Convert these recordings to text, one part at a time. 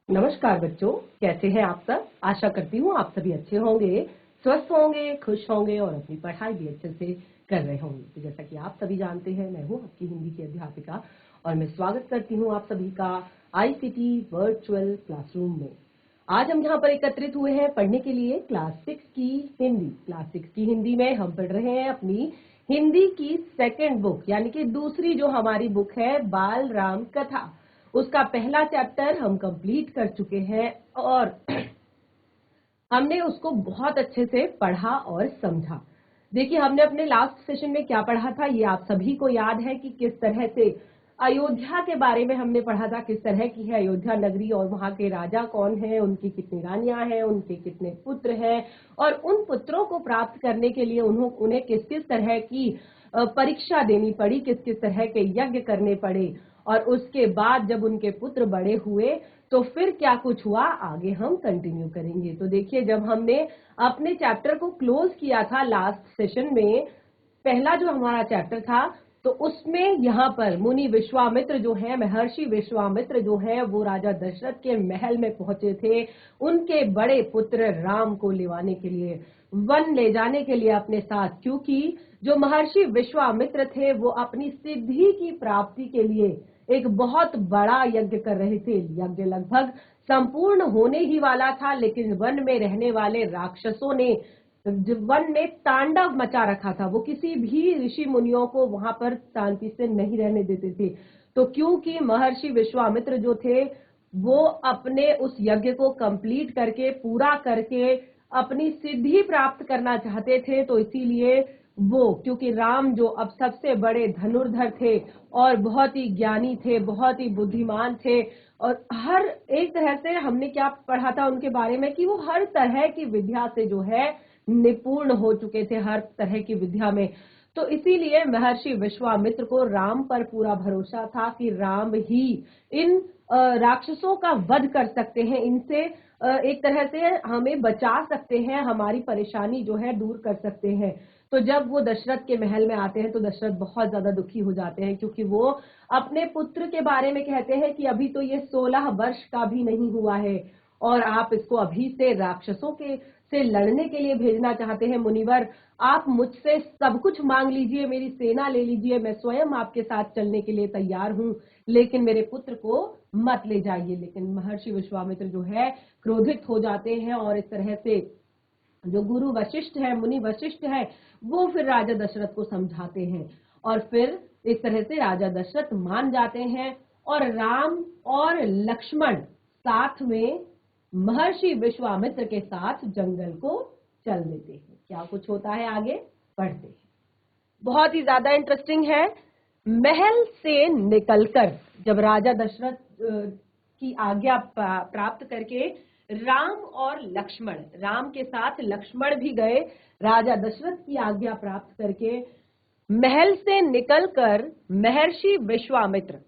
नमस्कार बच्चों, कैसे हैं आप सब। आशा करती हूँ आप सभी अच्छे होंगे, स्वस्थ होंगे, खुश होंगे और अपनी पढ़ाई भी अच्छे से कर रहे होंगे। तो जैसा कि आप सभी जानते हैं, मैं हूँ आपकी हिंदी की अध्यापिका और मैं स्वागत करती हूँ आप सभी का आईसीटी वर्चुअल क्लासरूम में। आज हम यहाँ पर एकत्रित हुए हैं पढ़ने के लिए क्लास 6 की हिंदी। क्लास 6 की हिंदी में हम पढ़ रहे हैं अपनी हिंदी की सेकेंड बुक, यानी कि दूसरी जो हमारी बुक है बाल राम कथा। उसका पहला चैप्टर हम कंप्लीट कर चुके हैं और हमने उसको बहुत अच्छे से पढ़ा और समझा। देखिए, हमने अपने लास्ट सेशन में क्या पढ़ा था, ये आप सभी को याद है कि किस तरह से अयोध्या के बारे में हमने पढ़ा था, किस तरह की है अयोध्या नगरी और वहां के राजा कौन है, उनकी कितनी रानियां हैं, उनके कितने पुत्र हैं और उन पुत्रों को प्राप्त करने के लिए उन्हें किस किस तरह की परीक्षा देनी पड़ी, किस किस तरह के यज्ञ करने पड़े और उसके बाद जब उनके पुत्र बड़े हुए तो फिर क्या कुछ हुआ, आगे हम कंटिन्यू करेंगे। तो देखिए, जब हमने अपने चैप्टर को क्लोज किया था लास्ट सेशन में, पहला जो हमारा चैप्टर था, तो उसमें यहाँ पर मुनि विश्वामित्र जो है, महर्षि विश्वामित्र जो है, वो राजा दशरथ के महल में पहुंचे थे उनके बड़े पुत्र राम को लेवाने के लिए, वन ले जाने के लिए अपने साथ, क्योंकि जो महर्षि विश्वामित्र थे वो अपनी सिद्धि की प्राप्ति के लिए एक बहुत बड़ा यज्ञ कर रहे थे। यज्ञ लगभग संपूर्ण होने ही वाला था, लेकिन वन में रहने वाले राक्षसों ने वन में तांडव मचा रखा था। वो किसी भी ऋषि मुनियों को वहां पर शांति से नहीं रहने देते थे। तो क्योंकि महर्षि विश्वामित्र जो थे वो अपने उस यज्ञ को कंप्लीट करके, पूरा करके अपनी सिद्धि प्राप्त करना चाहते थे, तो इसीलिए वो, क्योंकि राम जो अब सबसे बड़े धनुर्धर थे और बहुत ही ज्ञानी थे, बहुत ही बुद्धिमान थे और हर एक तरह से हमने क्या पढ़ा था उनके बारे में कि वो हर तरह की विद्या से जो है निपुण हो चुके थे, हर तरह की विद्या में। तो इसीलिए महर्षि विश्वामित्र को राम पर पूरा भरोसा था कि राम ही इन राक्षसों का वध कर सकते हैं, इनसे एक तरह से हमें बचा सकते हैं, हमारी परेशानी जो है दूर कर सकते हैं। तो जब वो दशरथ के महल में आते हैं तो दशरथ बहुत ज्यादा दुखी हो जाते हैं, क्योंकि वो अपने पुत्र के बारे में कहते हैं कि अभी तो ये 16 वर्ष का भी नहीं हुआ है और आप इसको अभी से राक्षसों के से लड़ने के लिए भेजना चाहते हैं। मुनिवर, आप मुझसे सब कुछ मांग लीजिए, मेरी सेना ले लीजिए, मैं स्वयं आपके साथ चलने के लिए तैयार हूं, लेकिन मेरे पुत्र को मत ले जाइए। लेकिन महर्षि विश्वामित्र जो है क्रोधित हो जाते हैं और इस तरह से जो गुरु वशिष्ठ है, मुनि वशिष्ठ है, वो फिर राजा दशरथ को समझाते हैं और फिर इस तरह से राजा दशरथ मान जाते हैं और राम और लक्ष्मण साथ में महर्षि विश्वामित्र के साथ जंगल को चल देते हैं। क्या कुछ होता है आगे पढ़ते हैं, बहुत ही ज्यादा इंटरेस्टिंग है। महल से निकलकर जब राजा दशरथ की आज्ञा प्राप्त करके राम और लक्ष्मण, राम के साथ लक्ष्मण भी गए, राजा दशरथ की आज्ञा प्राप्त करके महल से निकलकर महर्षि विश्वामित्र,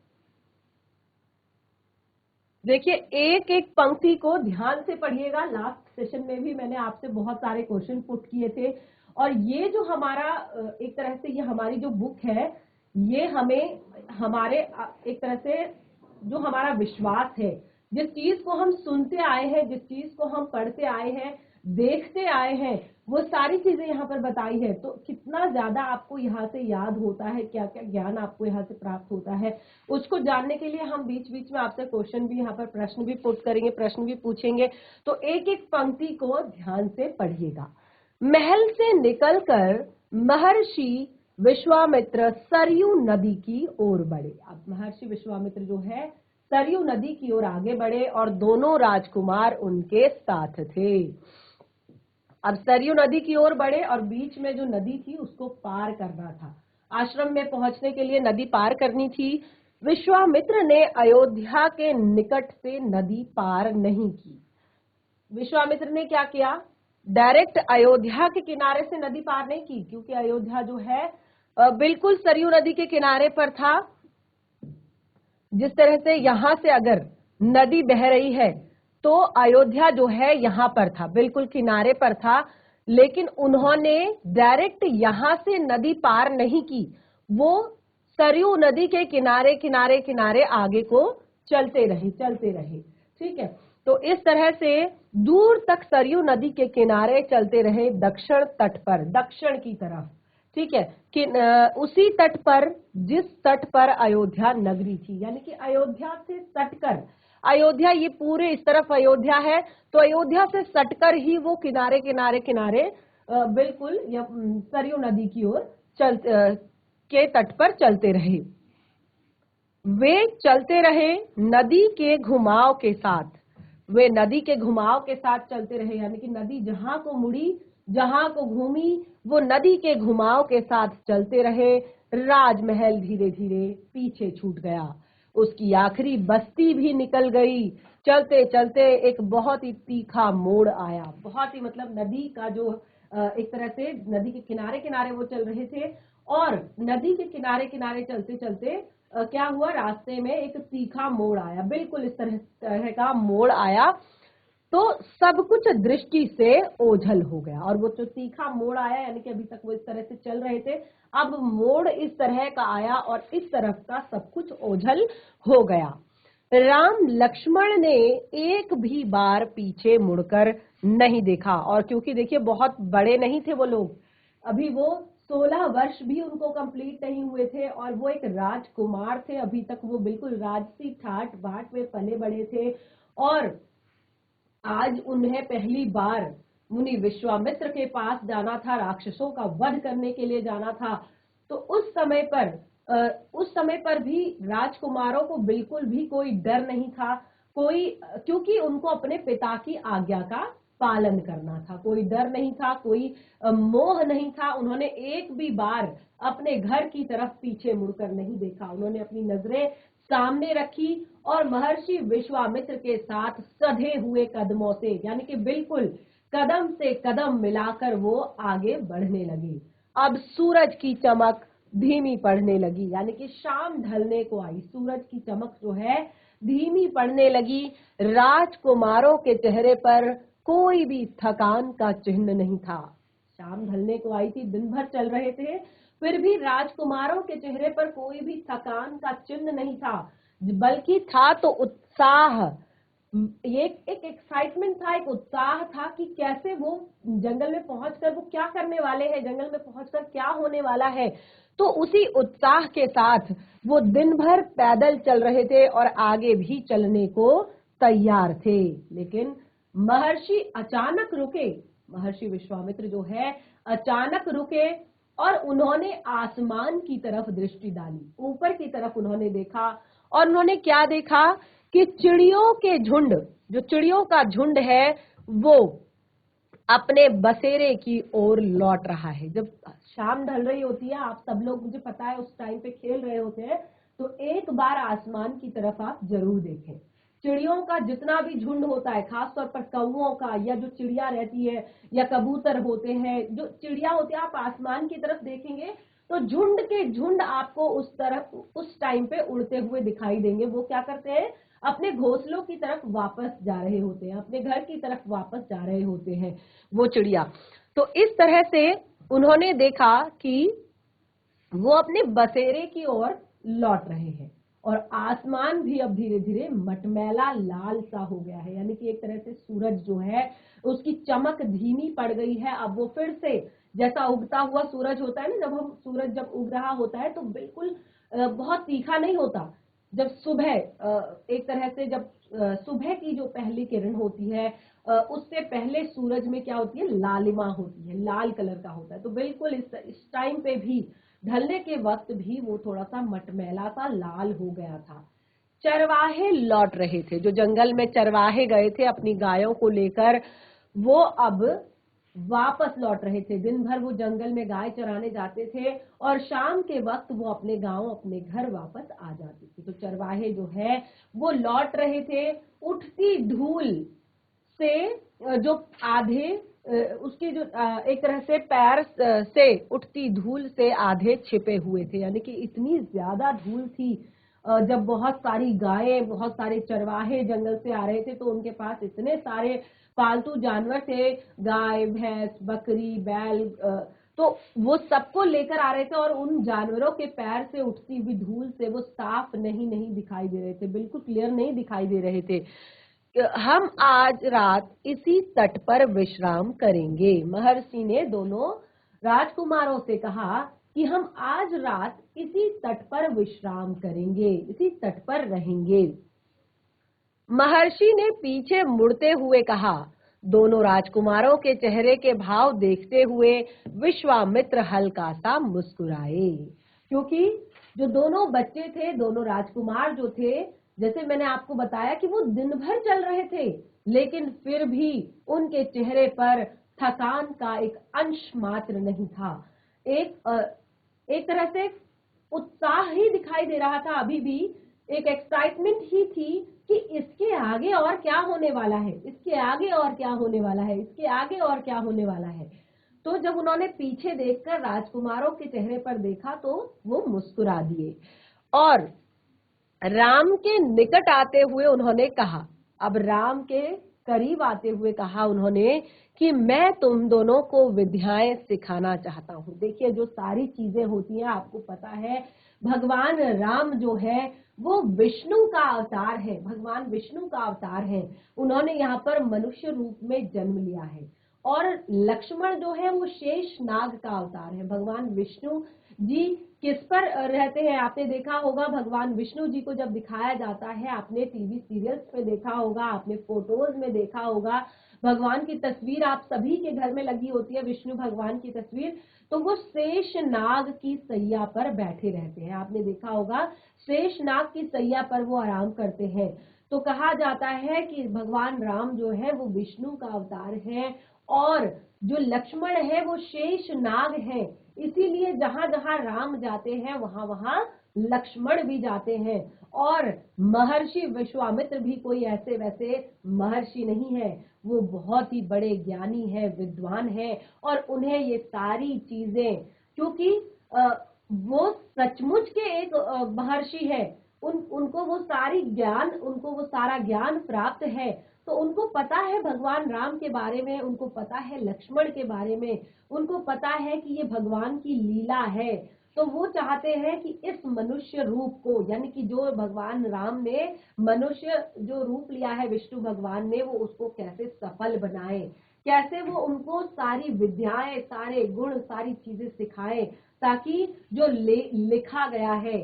देखिए एक एक पंक्ति को ध्यान से पढ़िएगा। लास्ट सेशन में भी मैंने आपसे बहुत सारे क्वेश्चन पुट किए थे और ये जो हमारा एक तरह से ये हमारी जो बुक है, ये हमें हमारे एक तरह से जो हमारा विश्वास है, जिस चीज को हम सुनते आए हैं, जिस चीज को हम पढ़ते आए हैं, देखते आए हैं, वो सारी चीजें यहाँ पर बताई है। तो कितना ज्यादा आपको यहाँ से याद होता है, क्या क्या ज्ञान आपको यहाँ से प्राप्त होता है, उसको जानने के लिए हम बीच बीच में आपसे क्वेश्चन भी यहाँ पर प्रश्न भी पुट करेंगे, प्रश्न भी पूछेंगे। तो एक एक पंक्ति को ध्यान से पढ़िएगा। महल से निकलकर महर्षि विश्वामित्र सरयू नदी की ओर बढ़े। अब महर्षि विश्वामित्र जो है सरयू नदी की ओर आगे बढ़े और दोनों राजकुमार उनके साथ थे। अब सरयू नदी की ओर बढ़े और बीच में जो नदी थी उसको पार करना था, आश्रम में पहुंचने के लिए नदी पार करनी थी। विश्वामित्र ने अयोध्या के निकट से नदी पार नहीं की। विश्वामित्र ने क्या किया, डायरेक्ट अयोध्या के किनारे से नदी पार नहीं की, क्योंकि अयोध्या जो है बिल्कुल सरयू नदी के किनारे पर था। जिस तरह से यहां से अगर नदी बह रही है तो अयोध्या जो है यहां पर था, बिल्कुल किनारे पर था, लेकिन उन्होंने डायरेक्ट यहां से नदी पार नहीं की, वो सरयू नदी के किनारे किनारे किनारे आगे को चलते रहे। ठीक है। तो इस तरह से दूर तक सरयू नदी के किनारे चलते रहे दक्षिण तट पर, दक्षिण की तरफ, ठीक है, कि उसी तट पर जिस तट पर अयोध्या नगरी थी, यानी कि अयोध्या से सटकर, अयोध्या ये पूरे इस तरफ अयोध्या है, तो अयोध्या से सटकर ही वो किनारे किनारे किनारे बिल्कुल सरयू नदी की ओर के तट पर चलते रहे। वे चलते रहे नदी के घुमाव के साथ, वे नदी के घुमाव के साथ चलते रहे, यानी कि नदी जहां को मुड़ी, जहां को घूमी, वो नदी के घुमाव के साथ चलते रहे। राजमहल धीरे धीरे पीछे छूट गया, उसकी आखिरी बस्ती भी निकल गई। चलते चलते एक बहुत ही तीखा मोड़ आया, बहुत ही मतलब नदी का जो एक तरह से नदी के किनारे किनारे वो चल रहे थे, और नदी के किनारे किनारे चलते चलते क्या हुआ, रास्ते में एक तीखा मोड़ आया, बिल्कुल इस तरह का मोड़ आया, तो सब कुछ दृष्टि से ओझल हो गया। और वो जो तीखा मोड़ आया, यानी कि अभी तक वो इस तरह से चल रहे थे, अब मोड़ इस तरह का आया और इस तरफ का सब कुछ ओझल हो गया। राम लक्ष्मण ने एक भी बार पीछे मुड़कर नहीं देखा, और क्योंकि देखिए बहुत बड़े नहीं थे वो लोग, अभी वो 16 वर्ष भी उनको कंप्लीट नहीं हुए थे, और वो एक राजकुमार थे, अभी तक वो बिल्कुल राजसी ठाट बाट में पले बड़े थे, और आज उन्हें पहली बार मुनि विश्वामित्र के पास जाना था, राक्षसों का वध करने के लिए जाना था। तो उस समय पर भी राजकुमारों को बिल्कुल भी कोई डर नहीं था, क्योंकि उनको अपने पिता की आज्ञा का पालन करना था, कोई डर नहीं था, कोई मोह नहीं था। उन्होंने एक भी बार अपने घर की तरफ पीछे मुड़कर नहीं देखा, उन्होंने अपनी नजरें सामने रखी और महर्षि विश्वामित्र के साथ सधे हुए कदमों से, यानी कि बिल्कुल कदम से कदम मिलाकर वो आगे बढ़ने लगे। अब सूरज की चमक धीमी पड़ने लगी, यानी कि शाम ढलने को आई, सूरज की चमक जो है धीमी पड़ने लगी। राजकुमारों के चेहरे पर कोई भी थकान का चिन्ह नहीं था। शाम ढलने को आई थी, दिन भर चल रहे थे, फिर भी राजकुमारों के चेहरे पर कोई भी थकान का चिन्ह नहीं था, बल्कि था तो उत्साह, ये एक एक्साइटमेंट था, एक उत्साह था कि कैसे वो जंगल में पहुंचकर वो क्या करने वाले हैं, जंगल में पहुंचकर क्या होने वाला है। तो उसी उत्साह के साथ वो दिन भर पैदल चल रहे थे और आगे भी चलने को तैयार थे। लेकिन महर्षि अचानक रुके, महर्षि विश्वामित्र जो है अचानक रुके, और उन्होंने आसमान की तरफ दृष्टि डाली, ऊपर की तरफ उन्होंने देखा, और उन्होंने क्या देखा कि चिड़ियों के झुंड, जो चिड़ियों का झुंड है वो अपने बसेरे की ओर लौट रहा है। जब शाम ढल रही होती है, आप सब लोग मुझे पता है उस टाइम पे खेल रहे होते हैं, तो एक बार आसमान की तरफ आप जरूर देखें। चिड़ियों का जितना भी झुंड होता है, खासतौर पर कौओं का, या जो चिड़िया रहती है, या कबूतर होते हैं, जो चिड़िया होती है, आप आसमान की तरफ देखेंगे तो झुंड के झुंड आपको उस टाइम पे उड़ते हुए दिखाई देंगे। वो क्या करते हैं, अपने घोंसलों की तरफ वापस जा रहे होते हैं, अपने घर की तरफ वापस जा रहे होते हैं वो चिड़िया। तो इस तरह से उन्होंने देखा कि वो अपने बसेरे की ओर लौट रहे हैं, और आसमान भी अब धीरे धीरे मटमैला लाल सा हो गया है, यानी कि एक तरह से सूरज जो है उसकी चमक धीमी पड़ गई है। अब वो फिर से जैसा उगता हुआ सूरज होता है ना, सूरज जब उग रहा होता है तो बिल्कुल बहुत तीखा नहीं होता। जब सुबह एक तरह से जब सुबह की जो पहली किरण होती है, उससे पहले सूरज में क्या होती है, लालिमा होती है, लाल कलर का होता है। तो बिल्कुल इस टाइम पे भी, ढलने के वक्त भी वो थोड़ा सा मटमैला सा लाल हो गया था। चरवाहे लौट रहे थे, जो जंगल में चरवाहे गए थे अपनी गायों को लेकर, वो अब वापस लौट रहे थे। दिन भर वो जंगल में गाय चराने जाते थे, और शाम के वक्त वो अपने गांव, अपने घर वापस आ जाते थे। तो चरवाहे जो है वो लौट रहे थे, उठती धूल से जो आधे उसके जो एक तरह से पैर से उठती धूल से आधे छिपे हुए थे, यानी कि इतनी ज्यादा धूल थी। जब बहुत सारी गायें, बहुत सारे चरवाहे जंगल से आ रहे थे, तो उनके पास इतने सारे पालतू जानवर थे, गाय, भैंस, बकरी, बैल, तो वो सबको लेकर आ रहे थे, और उन जानवरों के पैर से उठती हुई धूल से वो साफ नहीं दिखाई दे रहे थे, बिल्कुल क्लियर नहीं दिखाई दे रहे थे। हम आज रात इसी तट पर विश्राम करेंगे। महर्षि ने दोनों राजकुमारों से कहा कि हम आज रात इसी तट पर विश्राम करेंगे, इसी तट पर रहेंगे। महर्षि ने पीछे मुड़ते हुए कहा। दोनों राजकुमारों के चेहरे के भाव देखते हुए विश्वामित्र हल्का सा मुस्कुराए, क्योंकि जो दोनों बच्चे थे, दोनों राजकुमार जो थे, जैसे मैंने आपको बताया कि वो दिन भर चल रहे थे, लेकिन फिर भी उनके चेहरे पर थकान का एक अंश मात्र नहीं था। एक तरह से उत्साह ही दिखाई दे रहा था, अभी भी एक एक्साइटमेंट ही थी कि इसके आगे और क्या होने वाला है, इसके आगे और क्या होने वाला है, इसके आगे और क्या होने वाला है। तो जब उन्होंने पीछे देखकर राजकुमारों के चेहरे पर देखा तो वो मुस्कुरा दिए और राम के निकट आते हुए उन्होंने कहा, अब राम के करीब आते हुए कहा उन्होंने कि मैं तुम दोनों को विद्याएं सिखाना चाहता हूं। देखिए, जो सारी चीजें होती हैं, आपको पता है भगवान राम जो है वो विष्णु का अवतार है, भगवान विष्णु का अवतार है। उन्होंने यहाँ पर मनुष्य रूप में जन्म लिया है। और लक्ष्मण जो है वो शेष नाग का अवतार है। भगवान विष्णु जी किस पर रहते हैं, आपने देखा होगा, भगवान विष्णु जी को जब दिखाया जाता है, आपने टीवी सीरियल्स में देखा होगा, आपने फोटोज में देखा होगा, भगवान की तस्वीर आप सभी के घर में लगी होती है, विष्णु भगवान की तस्वीर, तो वो शेष नाग की सैया पर बैठे रहते हैं। आपने देखा होगा, शेष नाग की सैया पर वो आराम करते हैं। तो कहा जाता है कि भगवान राम जो है वो विष्णु का अवतार है और जो लक्ष्मण है वो शेष नाग है। इसीलिए जहां जहां राम जाते हैं वहां वहां लक्ष्मण भी जाते हैं। और महर्षि विश्वामित्र भी कोई ऐसे वैसे महर्षि नहीं है, वो बहुत ही बड़े ज्ञानी है, विद्वान है, और उन्हें ये सारी चीजें, क्योंकि वो सचमुच के एक महर्षि है, उनको वो सारा ज्ञान प्राप्त है। तो उनको पता है भगवान राम के बारे में, उनको पता है लक्ष्मण के बारे में, उनको पता है कि ये भगवान की लीला है। तो वो चाहते हैं कि इस मनुष्य रूप को, यानी कि जो भगवान राम ने मनुष्य जो रूप लिया है विष्णु भगवान ने, वो उसको कैसे सफल बनाए, कैसे वो उनको सारी विद्याएं, सारे गुण, सारी चीजें सिखाए, ताकि जो लिखा गया है,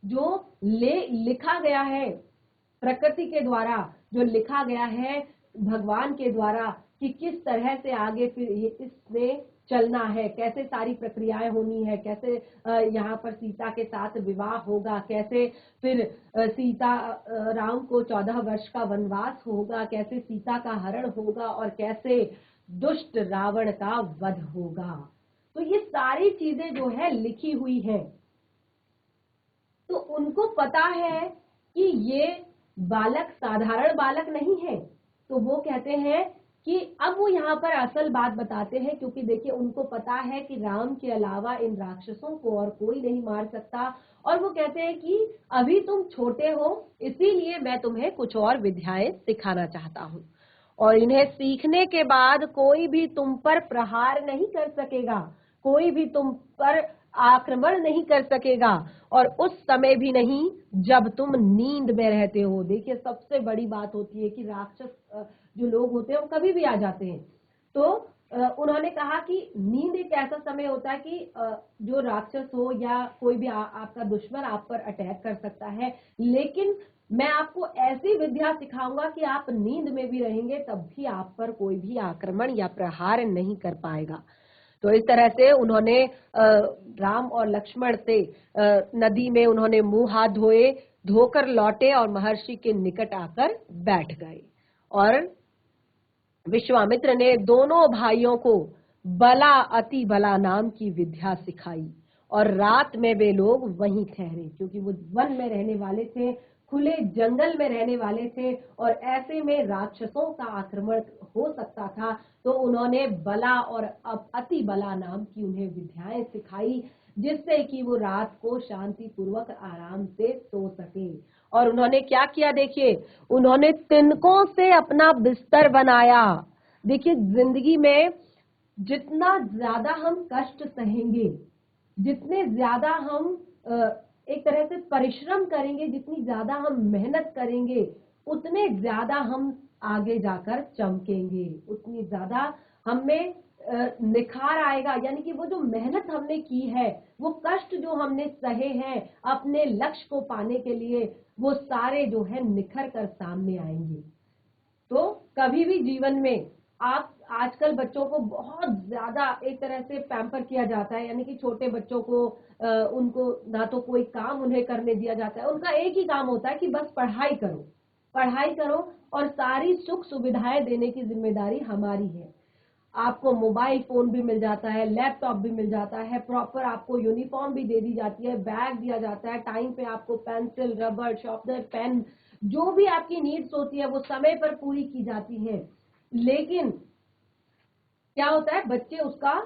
लिखा गया है प्रकृति के द्वारा, जो लिखा गया है भगवान के द्वारा, कि किस तरह से आगे फिर इसमें चलना है, कैसे सारी प्रक्रियाएं होनी है, कैसे यहाँ पर सीता के साथ विवाह होगा, कैसे फिर सीता राम को 14 वर्ष का वनवास होगा, कैसे सीता का हरण होगा और कैसे दुष्ट रावण का वध होगा। तो ये सारी चीजें जो है लिखी हुई है। तो उनको पता है कि ये बालक साधारण बालक नहीं है। तो वो कहते हैं कि अब वो यहाँ पर असल बात बताते हैं, क्योंकि देखिए उनको पता है कि राम के अलावा इन राक्षसों को और कोई नहीं मार सकता। और वो कहते हैं कि अभी तुम छोटे हो, इसीलिए मैं तुम्हें कुछ और विद्याएं सिखाना चाहता हूँ, और इन्हें सीखने के बाद कोई भी तुम पर प्रहार नहीं कर सकेगा, कोई भी तुम पर आक्रमण नहीं कर सकेगा, और उस समय भी नहीं जब तुम नींद में रहते हो। देखिए, सबसे बड़ी बात होती है कि राक्षस जो लोग होते हैं वो कभी भी आ जाते हैं। तो उन्होंने कहा कि नींद एक ऐसा समय होता है कि जो राक्षस हो या कोई भी आपका दुश्मन आप पर अटैक कर सकता है, लेकिन मैं आपको ऐसी विद्या सिखाऊंगा कि आप नींद में भी रहेंगे तब भी आप पर कोई भी आक्रमण या प्रहार नहीं कर पाएगा। तो इस तरह से उन्होंने राम और लक्ष्मण से नदी में उन्होंने मुंह हाथ धोकर लौटे और महर्षि के निकट आकर बैठ गए। और विश्वामित्र ने दोनों भाइयों को बला अति बला नाम की विद्या सिखाई, और रात में वे लोग वहीं ठहरे, क्योंकि वो वन में रहने वाले थे, खुले जंगल में रहने वाले थे, और ऐसे में राक्षसों का आक्रमण हो सकता था। तो उन्होंने बला और अब अति बला नाम की उन्हें विद्याएं सिखाई, जिससे कि वो रात को शांति पूर्वक आराम से सो सके। और उन्होंने क्या किया, देखिए, उन्होंने तिनकों से अपना बिस्तर बनाया। देखिए, जिंदगी में जितना ज्यादा हम कष्ट सहेंगे, जितने ज्यादा हम एक तरह से परिश्रम करेंगे, जितनी ज्यादा हम मेहनत करेंगे, उतने ज्यादा हम आगे जाकर चमकेंगे, उतनी ज्यादा हमें निखार आएगा। यानी कि वो जो मेहनत हमने की है, वो कष्ट जो हमने सहे हैं अपने लक्ष्य को पाने के लिए, वो सारे जो है निखर कर सामने आएंगे। तो कभी भी जीवन में आप आजकल बच्चों को बहुत ज्यादा एक तरह से पैम्पर किया जाता है, यानी कि छोटे बच्चों को उनको ना तो कोई काम उन्हें करने दिया जाता है, उनका एक ही काम होता है कि बस पढ़ाई करो, पढ़ाई करो, और सारी सुख सुविधाएं देने की जिम्मेदारी हमारी है। आपको मोबाइल फोन भी मिल जाता है, लैपटॉप भी मिल जाता है, प्रॉपर आपको यूनिफॉर्म भी दे दी जाती है, बैग दिया जाता है, टाइम पे आपको पेंसिल, रबर, शार्पनर, पेन, जो भी आपकी नीड्स होती है वो समय पर पूरी की जाती है। लेकिन क्या होता है, बच्चे उसका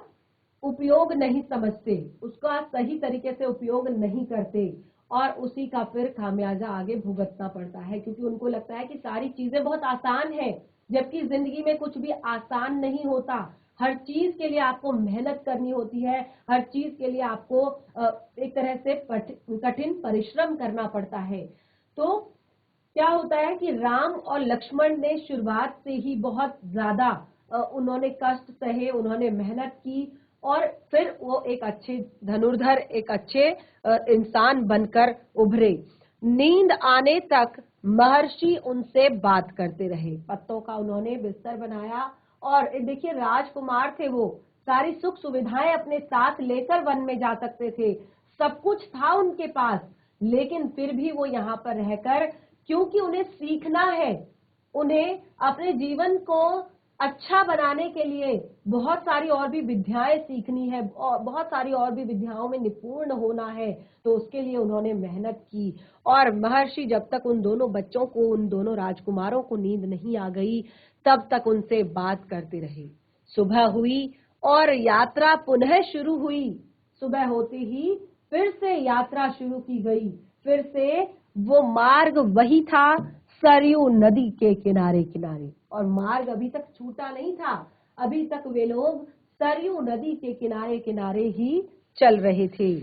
उपयोग नहीं समझते, उसका सही तरीके से उपयोग नहीं करते, और उसी का फिर खामियाजा आगे भुगतना पड़ता है, क्योंकि उनको लगता है कि सारी चीजें बहुत आसान है, जबकि जिंदगी में कुछ भी आसान नहीं होता। हर चीज के लिए आपको मेहनत करनी होती है, हर चीज के लिए आपको एक तरह से कठिन परिश्रम करना पड़ता है। तो क्या होता है कि राम और लक्ष्मण ने शुरुआत से ही बहुत ज्यादा उन्होंने कष्ट सहे, उन्होंने मेहनत की, और फिर वो एक अच्छे धनुर्धर, एक अच्छे इंसान बनकर उभरे। नींद आने तक महर्षि उनसे बात करते रहे, पत्तों का उन्होंने बिस्तर बनाया, और देखिए राजकुमार थे वो, सारी सुख सुविधाएं अपने साथ लेकर वन में जा सकते थे, सब कुछ था उनके पास, लेकिन फिर भी वो यहाँ पर रहकर, क्योंकि उन्हें सीखना है, उन्हें अपने जीवन को अच्छा बनाने के लिए बहुत सारी और भी विद्याएं सीखनी है, और बहुत सारी और भी विद्याओं में निपुण होना है, तो उसके लिए उन्होंने मेहनत की। और महर्षि जब तक उन दोनों बच्चों को, उन दोनों राजकुमारों को नींद नहीं आ गई, तब तक उनसे बात करते रहे। सुबह हुई और यात्रा पुनः शुरू हुई। सुबह होते ही फिर से यात्रा शुरू की गई, फिर से वो मार्ग वही था, सरयू नदी के किनारे किनारे, और मार्ग अभी तक छूटा नहीं था, अभी तक वे लोग सरयू नदी के किनारे किनारे ही चल रहे थे।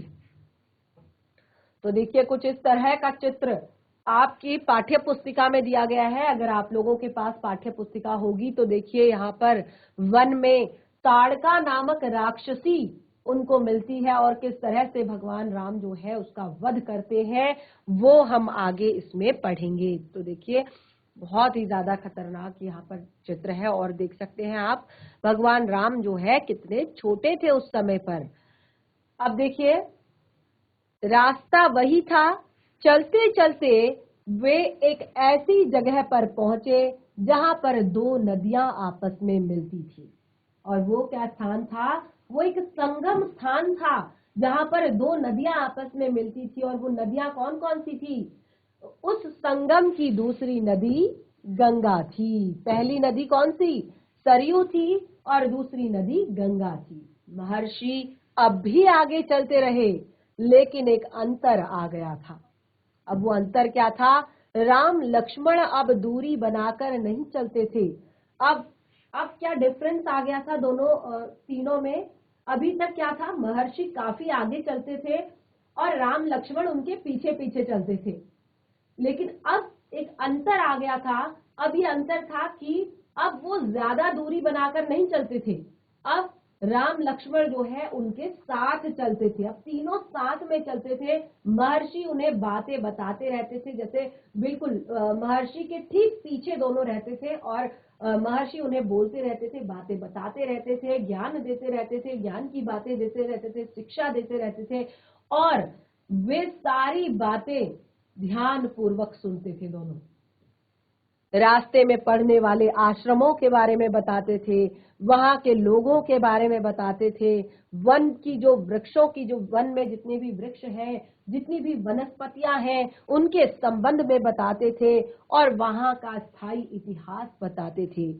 तो देखिए कुछ इस तरह का चित्र आपकी पाठ्य पुस्तिका में दिया गया है। अगर आप लोगों के पास पाठ्य पुस्तिका होगी तो देखिए यहाँ पर वन में ताड़का नामक राक्षसी उनको मिलती है, और किस तरह से भगवान राम जो है उसका वध करते हैं, वो हम आगे इसमें पढ़ेंगे। तो देखिए बहुत ही ज्यादा खतरनाक यहाँ पर चित्र है, और देख सकते हैं आप भगवान राम जो है कितने छोटे थे उस समय पर। अब देखिए रास्ता वही था, चलते चलते वे एक ऐसी जगह पर पहुंचे जहां पर दो नदियां आपस में मिलती थी। और वो क्या स्थान था, वो एक संगम स्थान था, जहां पर दो नदियां आपस में मिलती थी। और वो नदियां कौन कौन सी थी, उस संगम की दूसरी नदी गंगा थी। पहली नदी कौन सी, सरयू थी, और दूसरी नदी गंगा थी। महर्षि अब भी आगे चलते रहे, लेकिन एक अंतर आ गया था। अब वो अंतर क्या था, राम लक्ष्मण अब दूरी बनाकर नहीं चलते थे। अब क्या डिफरेंस आ गया था दोनों तीनों में। अभी तक क्या था, महर्षि काफी आगे चलते थे और राम लक्ष्मण उनके पीछे पीछे चलते थे, लेकिन अब एक अंतर आ गया था। अब ये अंतर था कि अब वो ज्यादा दूरी बनाकर नहीं चलते थे, अब राम लक्ष्मण जो है उनके साथ चलते थे, अब तीनों साथ में चलते थे। महर्षि उन्हें बातें बताते रहते थे, जैसे बिल्कुल महर्षि के ठीक पीछे दोनों रहते थे, और महर्षि उन्हें बोलते रहते थे, बातें बताते रहते थे, ज्ञान देते रहते थे, ज्ञान की बातें देते रहते थे, शिक्षा देते रहते थे, और वे सारी बातें ध्यान पूर्वक सुनते थे। दोनों रास्ते में पढ़ने वाले आश्रमों के बारे में बताते थे, वहां के लोगों के बारे में बताते थे, वन की जो वृक्षों की, जो वन में जितने भी वृक्ष हैं, जितनी भी वनस्पतियां हैं, उनके संबंध में बताते थे, और वहां का स्थायी इतिहास बताते थे।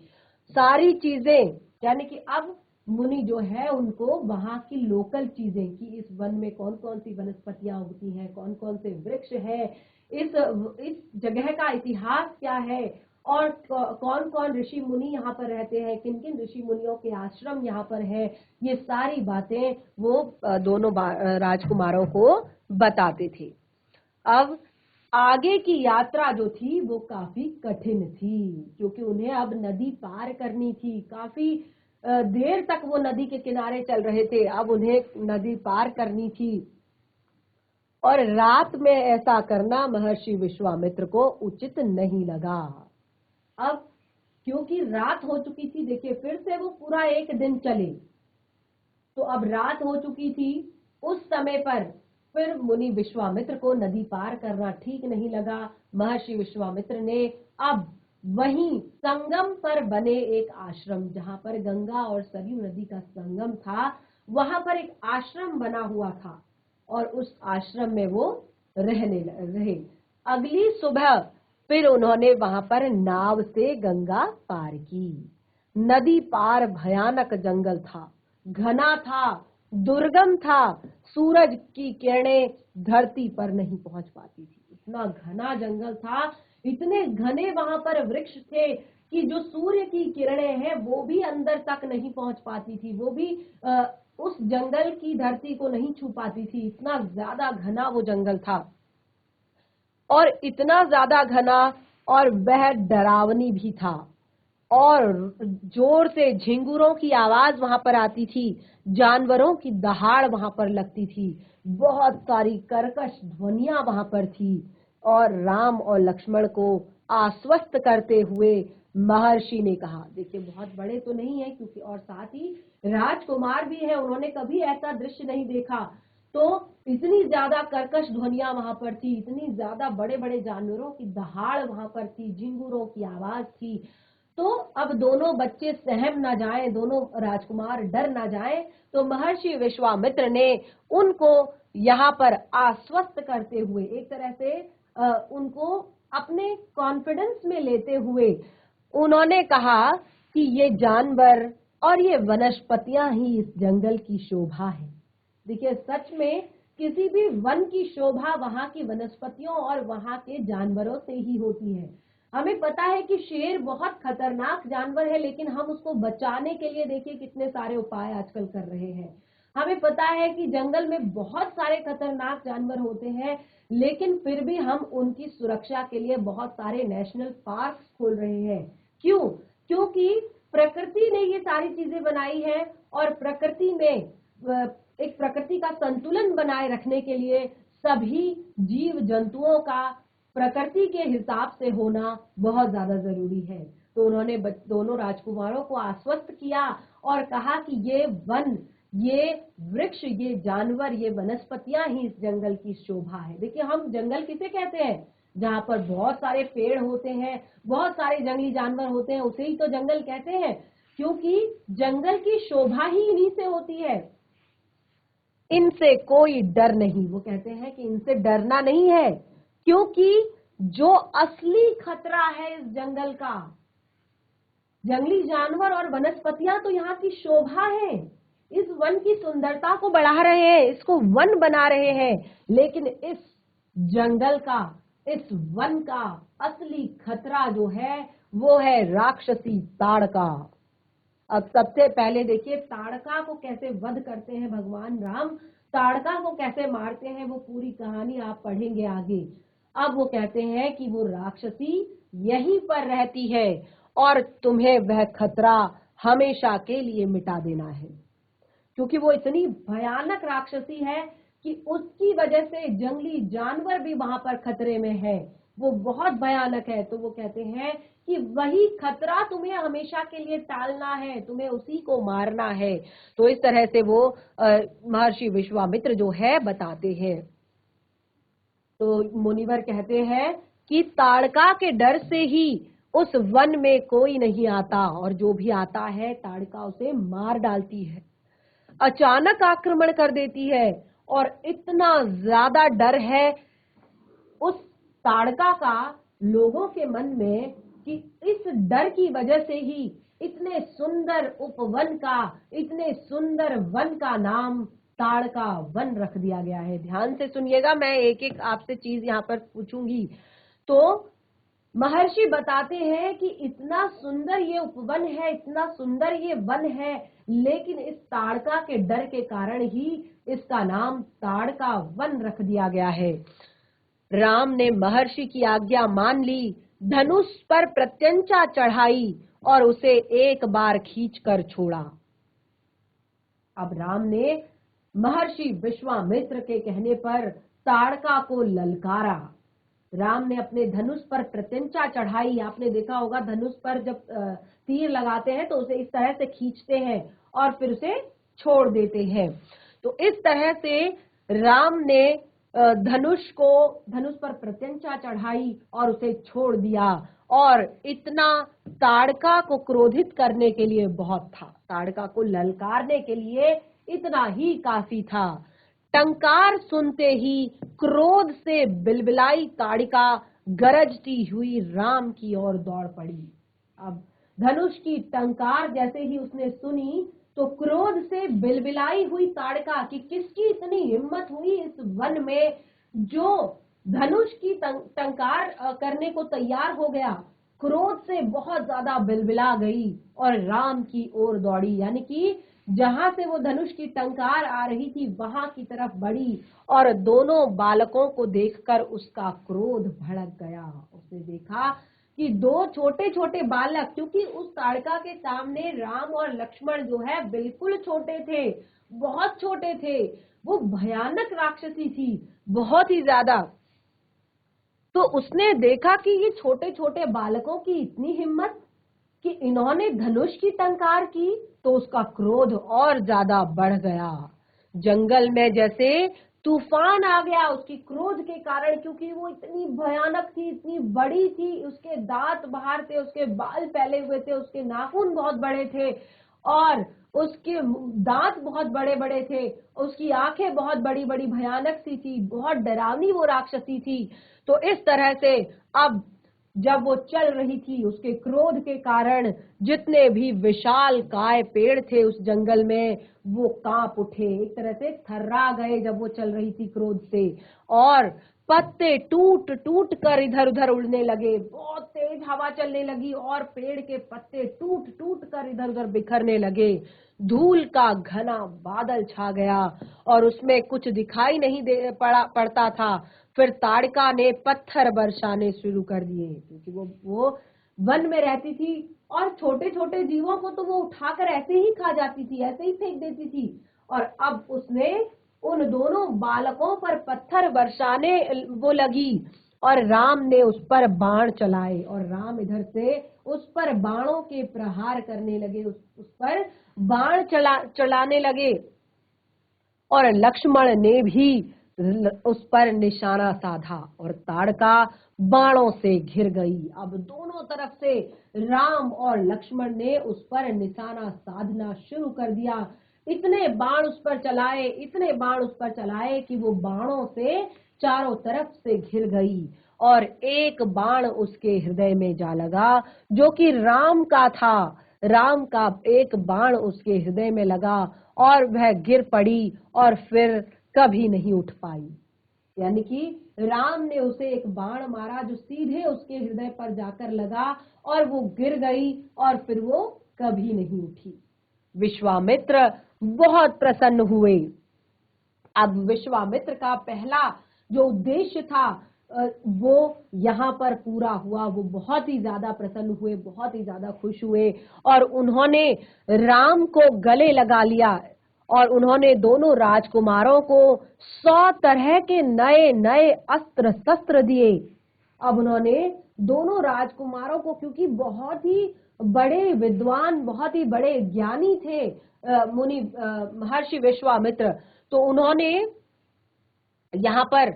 सारी चीजें, यानी कि अब मुनि जो है उनको वहां की लोकल चीजें, कि इस वन में कौन कौन सी वनस्पतियां उगती हैं, कौन कौन से वृक्ष हैं, इस जगह का इतिहास क्या है, और कौन कौन ऋषि मुनि यहाँ पर रहते हैं, किन किन ऋषि मुनियों के आश्रम यहाँ पर है, ये सारी बातें वो दोनों राजकुमारों को बताते थे। अब आगे की यात्रा जो थी वो काफी कठिन थी, क्योंकि उन्हें अब नदी पार करनी थी। काफी देर तक वो नदी के किनारे चल रहे थे, अब उन्हें नदी पार करनी थी। और रात में ऐसा करना महर्षि विश्वामित्र को उचित नहीं लगा। अब क्योंकि रात हो चुकी थी, देखिए फिर से वो पूरा एक दिन चले, तो अब रात हो चुकी थी। उस समय पर फिर मुनि विश्वामित्र को नदी पार करना ठीक नहीं लगा। महर्षि विश्वामित्र ने अब वहीं संगम पर बने एक आश्रम, जहां पर गंगा और सरयू नदी का संगम था, वहां पर एक आश्रम बना हुआ था और उस आश्रम में वो रहे। अगली सुबह फिर उन्होंने वहां पर नाव से गंगा पार की। नदी पार भयानक जंगल था, घना था, दुर्गम था। सूरज की किरणें धरती पर नहीं पहुंच पाती थी, इतना घना जंगल था। इतने घने वहां पर वृक्ष थे कि जो सूर्य की किरणें हैं वो भी अंदर तक नहीं पहुंच पाती थी, वो भी उस जंगल की धरती को नहीं छू पाती थी। इतना ज्यादा घना वो जंगल था और इतना ज्यादा घना, और वह डरावनी भी था। और जोर से झिंगुरों की आवाज वहां पर आती थी, जानवरों की दहाड़ वहां पर लगती थी, बहुत सारी कर्कश ध्वनियां वहां पर थी। और राम और लक्ष्मण को आश्वस्त करते हुए महर्षि ने कहा, देखिए बहुत बड़े तो नहीं है, क्योंकि और साथ ही राजकुमार भी है, उन्होंने कभी ऐसा दृश्य नहीं देखा। तो इतनी ज्यादा कर्कश ध्वनियां वहां पर थी, इतनी ज्यादा बड़े बड़े जानवरों की दहाड़ वहां पर थी, झिंगुरों की आवाज थी। तो अब दोनों बच्चे सहम ना जाएं, दोनों राजकुमार डर ना जाएं, तो महर्षि विश्वामित्र ने उनको यहाँ पर आश्वस्त करते हुए, एक तरह से उनको अपने कॉन्फिडेंस में लेते हुए उन्होंने कहा कि ये जानवर और ये वनस्पतियां ही इस जंगल की शोभा है। देखिए सच में किसी भी वन की शोभा वहां की वनस्पतियों और वहां के जानवरों से ही होती है। हमें पता है कि शेर बहुत खतरनाक जानवर है, लेकिन हम उसको बचाने के लिए देखिए कितने सारे उपाय आजकल कर रहे हैं। हमें पता है कि जंगल में बहुत सारे खतरनाक जानवर होते हैं, लेकिन फिर भी हम उनकी सुरक्षा के लिए बहुत सारे नेशनल पार्क खोल रहे हैं। क्यों? क्योंकि प्रकृति ने ये सारी चीजें बनाई है और प्रकृति में एक प्रकृति का संतुलन बनाए रखने के लिए सभी जीव जंतुओं का प्रकृति के हिसाब से होना बहुत ज्यादा जरूरी है। तो उन्होंने दोनों राजकुमारों को आश्वस्त किया और कहा कि ये वन, ये वृक्ष, ये जानवर, ये वनस्पतियां ही इस जंगल की शोभा है। देखिए हम जंगल किसे कहते हैं? जहां पर बहुत सारे पेड़ होते हैं, बहुत सारे जंगली जानवर होते हैं, उसे ही तो जंगल कहते हैं, क्योंकि जंगल की शोभा ही इन्हीं से होती है। इनसे कोई डर नहीं, वो कहते हैं कि इनसे डरना नहीं है, क्योंकि जो असली खतरा है इस जंगल का, जंगली जानवर और वनस्पतियां तो यहाँ की शोभा है, इस वन की सुंदरता को बढ़ा रहे हैं, इसको वन बना रहे हैं। लेकिन इस जंगल का, इस वन का असली खतरा जो है वो है राक्षसी ताड़का। अब सबसे पहले देखिए ताड़का को कैसे वध करते हैं भगवान राम, ताड़का को कैसे मारते हैं, वो पूरी कहानी आप पढ़ेंगे आगे। अब वो कहते हैं कि वो राक्षसी यहीं पर रहती है और तुम्हें वह खतरा हमेशा के लिए मिटा देना है, क्योंकि वो इतनी भयानक राक्षसी है कि उसकी वजह से जंगली जानवर भी वहां पर खतरे में है, वो बहुत भयानक है। तो वो कहते हैं कि वही खतरा तुम्हें हमेशा के लिए टालना है, तुम्हें उसी को मारना है। तो इस तरह से वो महर्षि विश्वामित्र जो है बताते हैं। तो मुनिवर कहते हैं कि ताड़का के डर से ही उस वन में कोई नहीं आता, और जो भी आता है ताड़का उसे मार डालती है, अचानक आक्रमण कर देती है। और इतना ज्यादा डर है उस ताड़का का लोगों के मन में कि इस डर की वजह से ही इतने सुंदर उपवन का, इतने सुंदर वन का नाम ताड़का वन रख दिया गया है। ध्यान से सुनिएगा, मैं एक एक आपसे चीज यहाँ पर पूछूंगी। तो महर्षि बताते हैं कि इतना सुंदर ये उपवन है, इतना सुंदर ये वन है, लेकिन इस ताड़का के डर के कारण ही इसका नाम ताड़का वन रख दिया गया है। राम ने महर्षि की आज्ञा मान ली, धनुष पर प्रत्यंचा चढ़ाई और उसे एक बार खींचकर छोड़ा। अब राम ने महर्षि विश्वामित्र के कहने पर ताड़का को ललकारा। राम ने अपने धनुष पर प्रत्यंचा चढ़ाई। आपने देखा होगा धनुष पर जब तीर लगाते हैं तो उसे इस तरह से खींचते हैं और फिर उसे छोड़ देते हैं। तो इस तरह से राम ने धनुष पर प्रत्यंचा चढ़ाई और उसे छोड़ दिया। और इतना ताड़का को क्रोधित करने के लिए बहुत था, ताड़का को ललकारने के लिए इतना ही काफी था। टंकार सुनते ही क्रोध से बिलबिलाई ताड़िका गरजती हुई राम की ओर दौड़ पड़ी। अब धनुष की टंकार जैसे ही उसने सुनी तो क्रोध से बिलबिलाई हुई ताड़का कि किसकी इतनी हिम्मत हुई इस वन में जो धनुष की टंकार करने को तैयार हो गया। क्रोध से बहुत ज्यादा बिलबिला गई और राम की ओर दौड़ी, यानी कि जहां से वो धनुष की टंकार आ रही थी वहां की तरफ बढ़ी। और दोनों बालकों को देखकर उसका क्रोध भड़क गया। उसने देखा कि दो छोटे छोटे बालक, क्योंकि उस ताड़का के सामने राम और लक्ष्मण जो है बिल्कुल छोटे थे, बहुत छोटे थे। वो भयानक राक्षसी थी, बहुत ही ज्यादा। तो उसने देखा कि ये छोटे छोटे बालकों की इतनी हिम्मत कि इन्होंने धनुष की टंकार की, तो उसका क्रोध और ज्यादा बढ़ गया। जंगल में जैसे तूफान आ गया उसकी क्रोध के कारण, क्योंकि वो इतनी भयानक थी, इतनी बड़ी थी, उसके दांत बाहर थे, उसके बाल फैले हुए थे, उसके नाखून बहुत बड़े थे और उसके दांत बहुत बड़े बड़े थे, उसकी आंखें बहुत बड़ी बड़ी भयानक सी थी, बहुत डरावनी वो राक्षसी थी। तो इस तरह से अब जब वो चल रही थी उसके क्रोध के कारण जितने भी विशाल काय पेड़ थे उस जंगल में वो कांप उठे, एक तरह से थर्रा गए जब वो चल रही थी क्रोध से। और पत्ते टूट टूट कर इधर उधर उड़ने लगे, बहुत तेज हवा चलने लगी और पेड़ के पत्ते टूट टूट कर इधर उधर बिखरने लगे। धूल का घना बादल छा गया और उसमें कुछ दिखाई नहीं पड़ता था। फिर ताड़का ने पत्थर बरसाने शुरू कर दिए, क्योंकि वो वन में रहती थी और छोटे छोटे जीवों को तो वो उठाकर ऐसे ही खा जाती थी, ऐसे ही फेंक देती थी। और अब उसने उन दोनों बालकों पर पत्थर बरसाने वो लगी और राम ने उस पर बाण चलाए और राम इधर से उस पर बाणों के प्रहार करने लगे, उस पर बाण चलाने लगे। और लक्ष्मण ने भी उस पर निशाना साधा और ताड़का बाणों से घिर गई। अब दोनों तरफ से राम और लक्ष्मण ने उस पर निशाना साधना शुरू कर दिया। इतने बाण उस पर चलाए, इतने बाण उस पर चलाए कि वो बाणों से चारों तरफ से घिर गई और एक बाण उसके हृदय में जा लगा जो कि राम का था। राम का एक बाण उसके हृदय में लगा और वह गिर पड़ी और फिर कभी नहीं उठ पाई। यानी कि राम ने उसे एक बाण मारा जो सीधे उसके हृदय पर जाकर लगा और वो गिर गई और फिर वो कभी नहीं उठी। विश्वामित्र बहुत प्रसन्न हुए। अब विश्वामित्र का पहला जो उद्देश्य था वो यहाँ पर पूरा हुआ। वो बहुत ही ज्यादा प्रसन्न हुए, बहुत ही ज्यादा खुश हुए और उन्होंने राम को गले लगा लिया और उन्होंने दोनों राजकुमारों को 100 तरह के नए नए अस्त्र शस्त्र दिए। अब उन्होंने दोनों राजकुमारों को, क्योंकि बहुत ही बड़े विद्वान, बहुत ही बड़े ज्ञानी थे मुनि महर्षि विश्वामित्र, तो उन्होंने यहाँ पर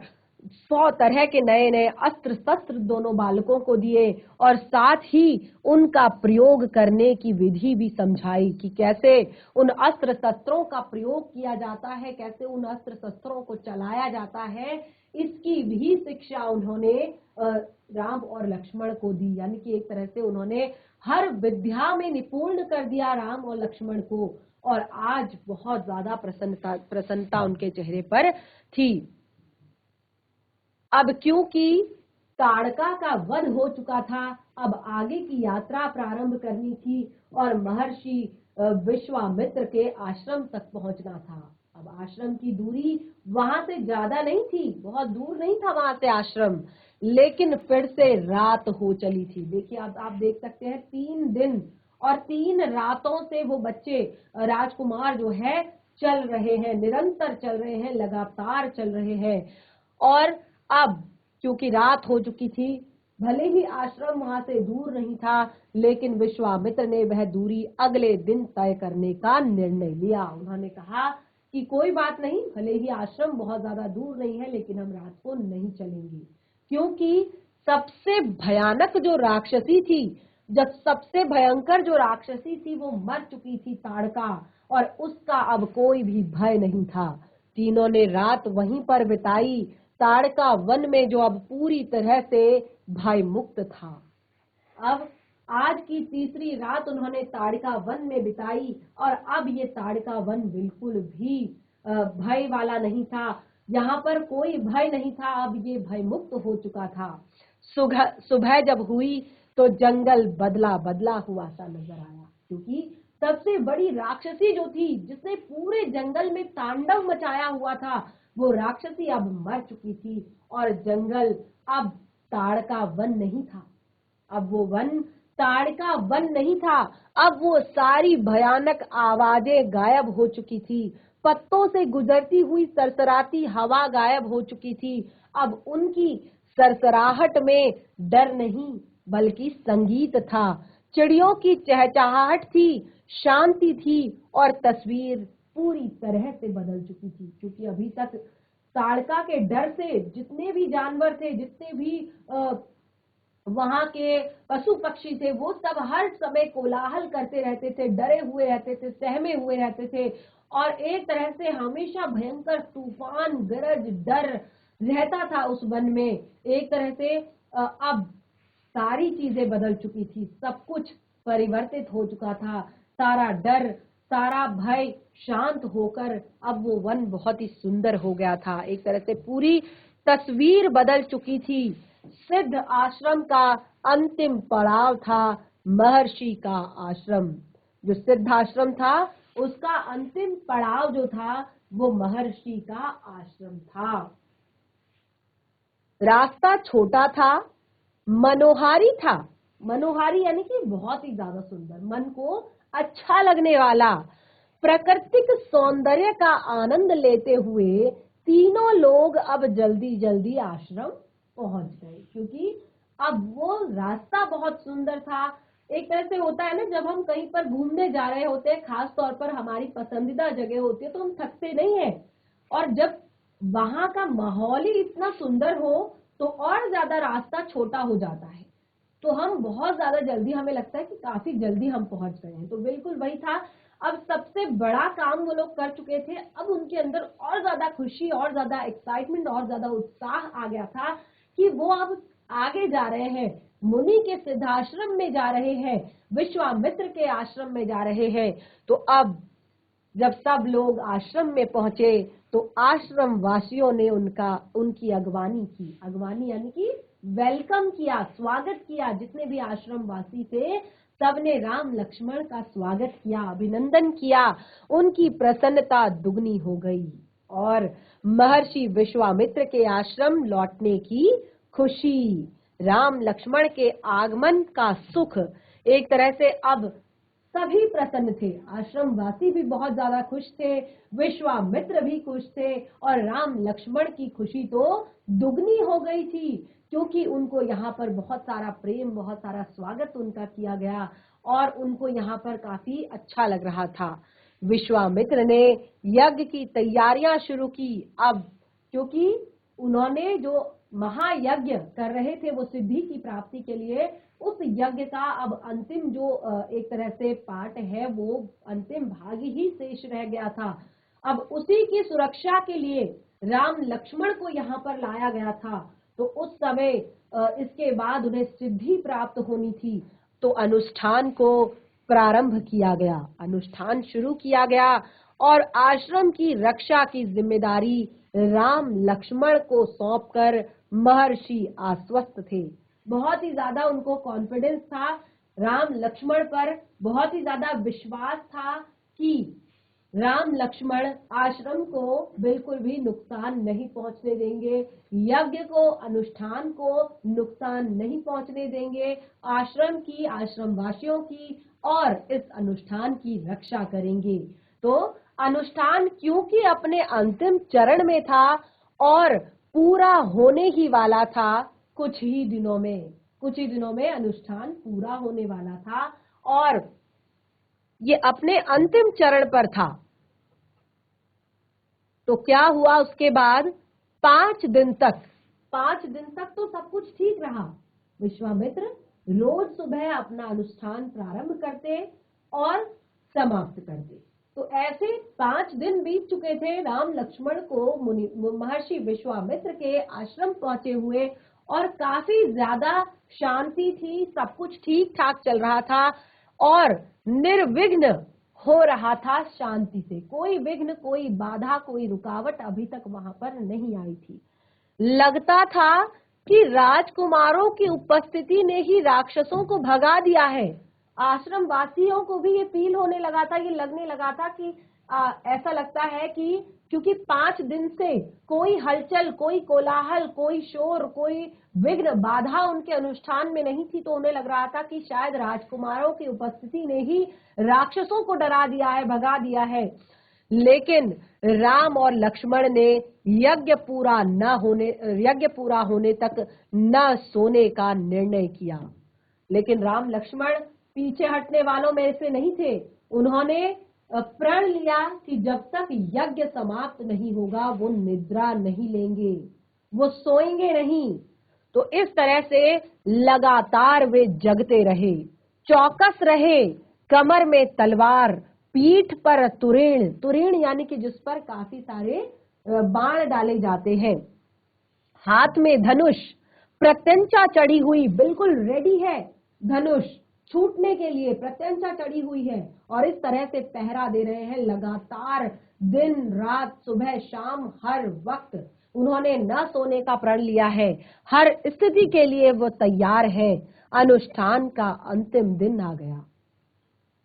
100 तरह के नए नए अस्त्र शस्त्र दोनों बालकों को दिए और साथ ही उनका प्रयोग करने की विधि भी समझाई कि कैसे उन अस्त्र शस्त्रों का प्रयोग किया जाता है, कैसे उन अस्त्र शस्त्रों को चलाया जाता है, इसकी भी शिक्षा उन्होंने राम और लक्ष्मण को दी। यानी कि एक तरह से उन्होंने हर विद्या में निपुण कर दिया राम और लक्ष्मण को और आज बहुत ज्यादा प्रसन्नता उनके चेहरे पर थी। अब क्योंकि ताड़का का वध हो चुका था, अब आगे की यात्रा प्रारंभ करनी थी और महर्षि विश्वामित्र के आश्रम तक पहुंचना था। अब आश्रम की दूरी वहां से ज्यादा नहीं थी, बहुत दूर नहीं था वहां से आश्रम, लेकिन फिर से रात हो चली थी। देखिए अब आप देख सकते हैं 3 दिन और 3 रातों से वो बच्चे राजकुमार जो है चल रहे हैं, निरंतर चल रहे हैं, लगातार चल रहे हैं। और अब क्योंकि रात हो चुकी थी, भले ही आश्रम वहां से दूर नहीं था, लेकिन विश्वामित्र ने वह दूरी अगले दिन तय करने का निर्णय लिया। उन्होंने कहा कि कोई बात नहीं, भले ही आश्रम बहुत ज्यादा दूर नहीं है, लेकिन हम रात को नहीं चलेंगे, क्योंकि सबसे भयानक जो राक्षसी थी, जब सबसे भयंकर जो राक्षसी थी वो मर चुकी थी, ताड़का, और उसका अब कोई भी भय नहीं था। तीनों ने रात वहीं पर बिताई, ताड़का वन में, जो अब पूरी तरह से भय मुक्त था। अब आज की तीसरी रात उन्होंने ताड़का वन में बिताई, और अब ये ताड़का वन बिल्कुल भी भय वाला नहीं था, यहाँ पर कोई भय नहीं था, अब ये भय मुक्त हो चुका था। सुबह जब हुई तो जंगल बदला बदला हुआ सा नजर आया, क्योंकि सबसे बड़ी राक्षसी जो थी, जिसने पूरे जंगल में तांडव मचाया हुआ था, वो राक्षसी अब मर चुकी थी, और जंगल अब ताड़का वन नहीं था। अब वो वन ताड़का वन नहीं था, अब वो सारी भयानक आवाजें गायब हो चुकी थी, पत्तों से गुजरती हुई सरसराती हवा गायब हो चुकी थी। अब उनकी सरसराहट में डर नहीं बल्कि संगीत था, चिड़ियों की चहचहाहट थी, शांति थी, और तस्वीर पूरी तरह से बदल चुकी थी। क्योंकि अभी तक ताड़का के डर से जितने भी जानवर थे, जितने भी वहां के पशु पक्षी थे, वो सब हर समय कोलाहल करते रहते थे, डरे हुए रहते थे, सहमे हुए रहते थे, और एक तरह से हमेशा भयंकर तूफान, गरज, डर रहता था उस वन में। एक तरह से अब सारी चीजें बदल चुकी थी, सब कुछ परिवर्तित हो चुका था, सारा डर, सारा भय शांत होकर अब वो वन बहुत ही सुंदर हो गया था। एक तरह से पूरी तस्वीर बदल चुकी थी। सिद्ध आश्रम का अंतिम पड़ाव था महर्षि का आश्रम। जो सिद्ध आश्रम था उसका अंतिम पड़ाव जो था वो महर्षि का आश्रम था। रास्ता छोटा था, मनोहारी था, मनोहारी यानी कि बहुत ही ज्यादा सुंदर, मन को अच्छा लगने वाला। प्राकृतिक सौंदर्य का आनंद लेते हुए तीनों लोग अब जल्दी जल्दी आश्रम पहुंच गए, क्योंकि अब वो रास्ता बहुत सुंदर था। एक तरह से होता है ना, जब हम कहीं पर घूमने जा रहे होते हैं, खास तौर पर हमारी पसंदीदा जगह होती है, तो हम थकते नहीं है, और जब वहां का माहौल ही इतना सुंदर हो तो और ज्यादा रास्ता छोटा हो जाता है, तो हम बहुत ज्यादा जल्दी, हमें लगता है कि काफी जल्दी हम पहुंच गए हैं। तो बिल्कुल वही था, अब सबसे बड़ा काम वो लोग कर चुके थे, अब उनके अंदर और ज्यादा खुशी, और ज्यादा एक्साइटमेंट, और ज्यादा उत्साह आ गया था कि वो अब आगे जा रहे हैं, मुनि के सिद्धाश्रम में जा रहे हैं, विश्वामित्र के आश्रम में जा रहे हैं। तो अब जब सब लोग आश्रम में पहुंचे तो आश्रम वासियों ने उनकी अगवानी की, अगवानी यानी कि वेलकम किया, स्वागत किया। जितने भी आश्रम वासी थे सबने राम लक्ष्मण का स्वागत किया, अभिनंदन किया, उनकी प्रसन्नता दुगनी हो गई, और महर्षि विश्वामित्र के आश्रम लौटने की खुशी, राम लक्ष्मण के आगमन का सुख, एक तरह से अब सभी प्रसन्न थे। आश्रम वासी भी बहुत ज्यादा खुश थे, विश्वामित्र भी खुश थे, और राम लक्ष्मण की खुशी तो दुगनी हो गई थी, क्योंकि उनको यहाँ पर बहुत सारा प्रेम, बहुत सारा स्वागत उनका किया गया, और उनको यहाँ पर काफी अच्छा लग रहा था। विश्वामित्र ने यज्ञ की तैयारियां शुरू की। अब क्योंकि उन्होंने जो महायज्ञ कर रहे थे वो सिद्धि की प्राप्ति के लिए, उस यज्ञ का अब अंतिम जो एक तरह से पार्ट है, वो अंतिम भाग ही शेष रह गया था। अब उसी की सुरक्षा के लिए राम लक्ष्मण को यहाँ पर लाया गया था। तो उस समय इसके बाद उन्हें सिद्धि प्राप्त होनी थी, तो अनुष्ठान को प्रारंभ किया गया, अनुष्ठान शुरू किया गया, और आश्रम की रक्षा की जिम्मेदारी राम लक्ष्मण को सौंपकर महर्षि आश्वस्त थे। बहुत ही ज्यादा उनको कॉन्फिडेंस था, राम लक्ष्मण पर बहुत ही ज्यादा विश्वास था कि राम लक्ष्मण आश्रम को बिल्कुल भी नुकसान नहीं पहुंचने देंगे, यज्ञ को, अनुष्ठान को नुकसान नहीं पहुंचने देंगे, आश्रम की, आश्रम वासियों की और इस अनुष्ठान की रक्षा करेंगे। तो अनुष्ठान क्योंकि अपने अंतिम चरण में था और पूरा होने ही वाला था, कुछ ही दिनों में अनुष्ठान पूरा होने वाला था और ये अपने अंतिम चरण पर था। तो क्या हुआ उसके बाद? 5 दिन तक तो सब कुछ ठीक रहा। विश्वामित्र रोज सुबह अपना अनुष्ठान प्रारंभ करते और समाप्त करते। तो ऐसे 5 दिन बीत चुके थे राम लक्ष्मण को महर्षि विश्वामित्र के आश्रम पहुंचे हुए और काफी ज्यादा शांति थी, सब कुछ ठीक ठाक चल रहा था और निर्विघ्न हो रहा था शांति से। कोई विघ्न, कोई बाधा, कोई रुकावट अभी तक वहां पर नहीं आई थी। लगता था कि राजकुमारों की उपस्थिति ने ही राक्षसों को भगा दिया है। आश्रम वासियों को भी ये फील होने लगा था, ये लगने लगा था कि ऐसा लगता है कि क्योंकि 5 दिन से कोई हलचल, कोई कोलाहल, कोई शोर, कोई विघ्न बाधा उनके अनुष्ठान में नहीं थी, तो उन्हें लग रहा था कि शायद राजकुमारों की उपस्थिति ने ही राक्षसों को डरा दिया है, भगा दिया है। लेकिन राम और लक्ष्मण ने यज्ञ पूरा होने तक न सोने का निर्णय किया। लेकिन राम लक्ष्मण पीछे हटने वालों में से नहीं थे। उन्होंने प्रण लिया कि जब तक यज्ञ समाप्त नहीं होगा वो निद्रा नहीं लेंगे, वो सोएंगे नहीं। तो इस तरह से लगातार वे जगते रहे, चौकस रहे, कमर में तलवार, पीठ पर तुरीण यानी कि जिस पर काफी सारे बाण डाले जाते हैं, हाथ में धनुष, प्रत्यंचा चढ़ी हुई, बिल्कुल रेडी है धनुष छूटने के लिए, प्रत्यंचा चढ़ी हुई है और इस तरह से पहरा दे रहे हैं लगातार, दिन रात, सुबह शाम, हर वक्त उन्होंने न सोने का प्रण लिया है। हर स्थिति के लिए वो तैयार है। अनुष्ठान का अंतिम दिन आ गया,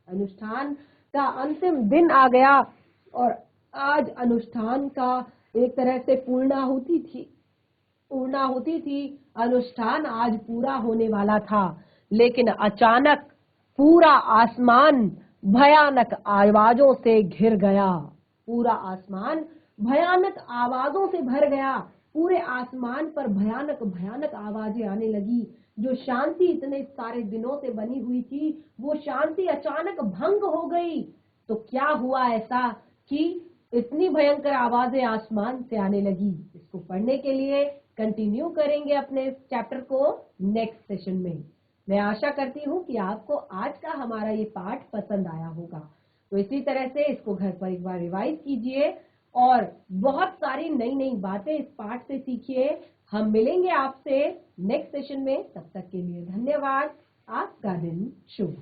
अनुष्ठान का अंतिम दिन आ गया और आज अनुष्ठान का एक तरह से पूर्णाहुति थी। अनुष्ठान आज पूरा होने वाला था, लेकिन अचानक पूरा आसमान भयानक आवाजों से घिर गया। पूरा आसमान भयानक आवाजों से भर गया। पूरे आसमान पर भयानक भयानक आवाजें आने लगी। जो शांति इतने सारे दिनों से बनी हुई थी, वो शांति अचानक भंग हो गई। तो क्या हुआ ऐसा कि इतनी भयंकर आवाजें आसमान से आने लगी? इसको पढ़ने के लिए कंटिन्यू करेंगे अपने इस चैप्टर को नेक्स्ट सेशन में। मैं आशा करती हूँ कि आपको आज का हमारा ये पाठ पसंद आया होगा। तो इसी तरह से इसको घर पर एक बार रिवाइज कीजिए और बहुत सारी नई नई बातें इस पाठ से सीखिए। हम मिलेंगे आपसे नेक्स्ट सेशन में। तब तक के लिए धन्यवाद। आपका दिन शुभ।